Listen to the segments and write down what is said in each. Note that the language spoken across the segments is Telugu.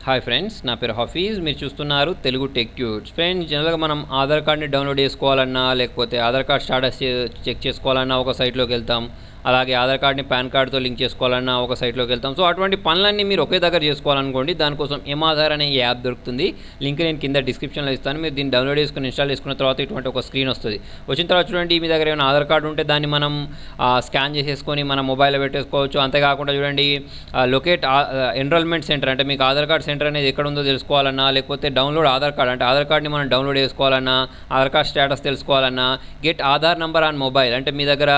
హాయ్ ఫ్రెండ్స్, నా పేరు హఫీజ్. మీరు చూస్తున్నారు తెలుగు టెక్ ట్యూట్స్. ఫ్రెండ్స్, జనరల్గా మనం ఆధార్ కార్డ్ని డౌన్లోడ్ చేసుకోవాలన్నా, లేకపోతే ఆధార్ కార్డ్ స్టాటస్ చెక్ చేసుకోవాలన్నా ఒక సైట్లోకి వెళ్తాం. అలాగే ఆధార్ కార్డ్ని పాన్ కార్డ్తో లింక్ చేసుకోవాలన్నా ఒక సైట్లోకి వెళ్తాం. సో అటువంటి పనులన్నీ మీరు ఒకే దగ్గర చేసుకోవాలనుకోండి. దానికోసం ఎమాధార్ అనే యాప్ దొరుకుతుంది. లింక్ నేను కింద డిస్క్రిప్షన్లో ఇస్తాను. మీరు దీన్ని డౌన్లోడ్ చేసుకుని ఇన్స్టాల్ చేసుకున్న తర్వాత ఇటువంటి ఒక స్క్రీన్ వస్తుంది. వచ్చిన తర్వాత చూడండి, మీ దగ్గర ఏమైనా ఆధార్ కార్డు ఉంటే దాన్ని మనం స్కాన్ చేసేసుకొని మన మొబైల్లో పెట్టేసుకోవచ్చు. అంతేకాకుండా చూడండి, లొకేట్ ఎన్రోల్మెంట్ సెంటర్, అంటే మీకు ఆధార్ కార్డ్ సెంటర్ అనేది ఎక్కడ ఉందో తెలుసుకోవాలన్నా, లేకపోతే డౌన్లోడ్ ఆధార్ కార్డ్, అంటే ఆధార్ కార్డ్ని మనం డౌన్లోడ్ చేసుకోవాలన్నా, ఆధార్ కార్డ్ స్టేటస్ తెలుసుకోవాలన్నా, get Aadhaar number on mobile, అంటే మీ దగ్గర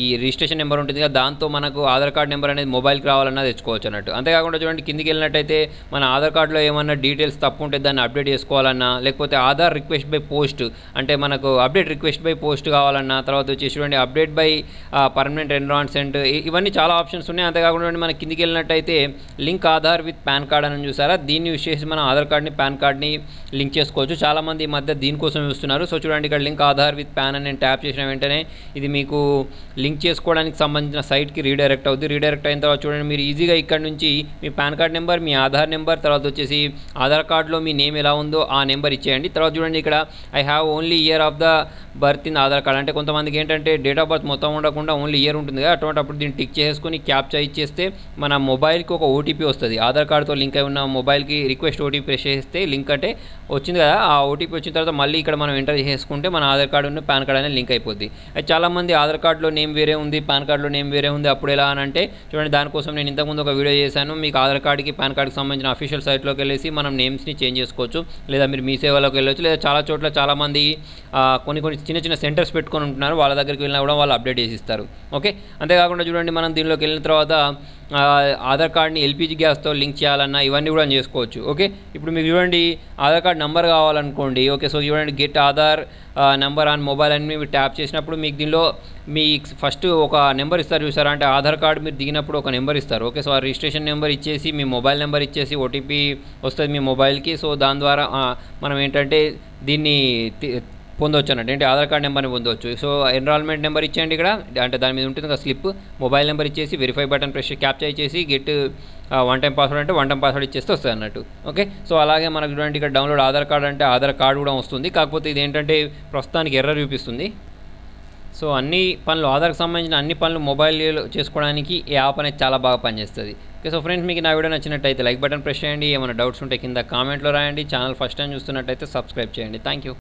ఈ రిజిస్ట్రేషన్ నెంబర్ ఉంటుంది కదా, దాంతో మనకు ఆధార్ కార్డ్ నెంబర్ అనేది మొబైల్కి రావాలన్నా తెచ్చుకోవచ్చు అన్నట్టు. అంతేకాకుండా చూడండి, కిందికి వెళ్ళినట్టయితే మన ఆధార్ కార్డులో ఏమన్నా డీటెయిల్స్ తప్పు ఉంటే దాన్ని అప్డేట్ చేసుకోవాలన్నా, లేకపోతే ఆధార్ రిక్వెస్ట్ బై పోస్ట్, అంటే మనకు అప్డేట్ రిక్వెస్ట్ బై పోస్ట్ కావాలన్నా, తర్వాత వచ్చేసి చూడండి అప్డేట్ బై పర్మనెంట్ ఎన్విరాన్మెంట్, ఇవన్నీ చాలా ఆప్షన్స్ ఉన్నాయి. అంతేకాకుండా చూడండి, మన కిందికి వెళ్ళినట్టయితే link Aadhaar with PAN card అని చూసారా, దీన్ని యూస్ చేసి మన ఆధార్ కార్డ్ని పాన్ కార్డ్ని లింక్ చేసుకోవచ్చు. చాలామంది ఈ మధ్య దీనికోసం చూస్తున్నారు. సో చూడండి, ఇక్కడ లింక్ ఆధార్ విత్ పాన్ అని నేను ట్యాప్ చేసిన వెంటనే ఇది మీకు లింక్ చేసుకోవడానికి సంబంధించిన సైట్కి రీడైరెక్ట్ అవుతుంది. రీడైరెక్ట్ అయిన తర్వాత చూడండి, మీరు ఈజీగా ఇక్కడ నుంచి మీ పాన్ కార్డ్ నెంబర్, మీ ఆధార్ నెంబర్, తర్వాత వచ్చేసి ఆధార్ కార్డులో మీ నేమ్ ఎలా ఉందో ఆ నెంబర్ ఇచ్చేయండి. తర్వాత చూడండి, ఇక్కడ I have only year of the birth in Aadhaar card, అంటే కొంతమందికి ఏంటంటే డేట్ ఆఫ్ బర్త్ మొత్తం ఉండకుండా ఓన్లీ ఇయర్ ఉంటుంది కదా, అప్పుడు దీన్ని టిక్ చేసుకొని క్యాప్చా ఇచ్చేస్తే మన మొబైల్కి ఒక ఓటీపీ వస్తుంది. ఆధార్ కార్డుతో లింక్ అయి ఉన్న మొబైల్కి రిక్వెస్ట్ ఓటీపీ ప్రెస్ చేస్తే లింక్ అంటే వచ్చింది కదా, ఆ ఓటీపీ వచ్చిన తర్వాత మళ్ళీ ఇక్కడ మనం ఎంటర్ చేసుకుంటే మన ఆధార్ కార్డు ఉన్న పాన్ కార్డ్ అనేది లింక్ అయిపోద్ది. అయితే చాలామంది ఆధార్ కార్డులో నేమ్ వేరే ఉంది, పాన్ కార్డులో నేమ్ వేరే ఉంది, అప్పుడు ఎలా అని అంటే చూడండి, దానికోసం నేను ఇంతకుముందు ఒక వీడియో చేశాను. మీకు ఆధార్ కార్డుకి పాన్ కార్డుకి సంబంధించిన అఫీషియల్ సైట్లోకి వెళ్ళేసి మనం నేమ్స్ని చేంజ్ చేసుకోవచ్చు, లేదా మీరు మీ సేవలోకి వెళ్ళవచ్చు, లేదా చాలా చోట్ల చాలామంది కొన్ని చిన్న చిన్న సెంటర్స్ పెట్టుకొని ఉంటున్నారు, వాళ్ళ దగ్గరికి వెళ్ళినా కూడా వాళ్ళు అప్డేట్ చేసి ఇస్తారు. ఓకే, అంతేకాకుండా చూడండి, మనం దీనిలోకి వెళ్ళిన తర్వాత ఆధార్ కార్డ్ని ఎల్పిజి గ్యాస్తో లింక్ చేయాలన్నా ఇవన్నీ కూడా చేసుకోవచ్చు. ఓకే, ఇప్పుడు మీకు చూడండి ఆధార్ కార్డ్ నెంబర్ కావాలనుకోండి. ఓకే, సో చూడండి get Aadhaar number on mobile అని మీరు ట్యాప్ చేసినప్పుడు మీకు దీనిలో మీ ఫస్ట్ ఒక నెంబర్ ఇస్తారు చూసారా, అంటే ఆధార్ కార్డు మీరు దిగినప్పుడు ఒక నెంబర్ ఇస్తారు. ఓకే, సో ఆ రిజిస్ట్రేషన్ నెంబర్ ఇచ్చేసి మీ మొబైల్ నెంబర్ ఇచ్చేసి ఓటీపీ వస్తుంది మీ మొబైల్కి. సో దాని ద్వారా మనం ఏంటంటే దీన్ని పొందవచ్చు అన్నట్టు, ఏంటి ఆధార్ కార్డ్ నెంబర్ని పొందవచ్చు. సో ఎన్రోల్మెంట్ నెంబర్ ఇచ్చేయండి ఇక్కడ, అంటే దాని మీద ఉంటుంది కదా స్లిప్, మొబైల్ నెంబర్ ఇచ్చేసి వెరిఫై బటన్ ప్రెస్ క్యాప్చా ఇచ్చేసి గెట్ వన్ టైం పాస్వర్డ్ అంటే వన్ టైం పాస్వర్డ్ ఇచ్చేస్తే వస్తుంది అన్నట్టు. ఓకే, సో అలాగే మనకు చూడండి ఇక్కడ డౌన్లోడ్ ఆధార్ కార్డ్ అంటే ఆధార్ కార్డు కూడా వస్తుంది, కాకపోతే ఇది ఏంటంటే ప్రస్తుతానికి ఎర్రర్ చూపిస్తుంది. సో అన్ని పనులు ఆధార్కి సంబంధించిన అన్ని పనులు మొబైల్ చేసుకోవడానికి ఈ యాప్ అనేది చాలా బాగా పనిచేస్తుంది. ఓకే, సో ఫ్రెండ్స్, మీకు నా వీడియో నచ్చినట్టయితే లైక్ బటన్ ప్రెస్ చేయండి. ఏమైనా డౌట్స్ ఉంటే కింద కామెంట్లో రాయండి. ఛానల్ ఫస్ట్ టైం చూస్తున్నట్టయితే సబ్స్క్రైబ్ చేయండి. Thank you.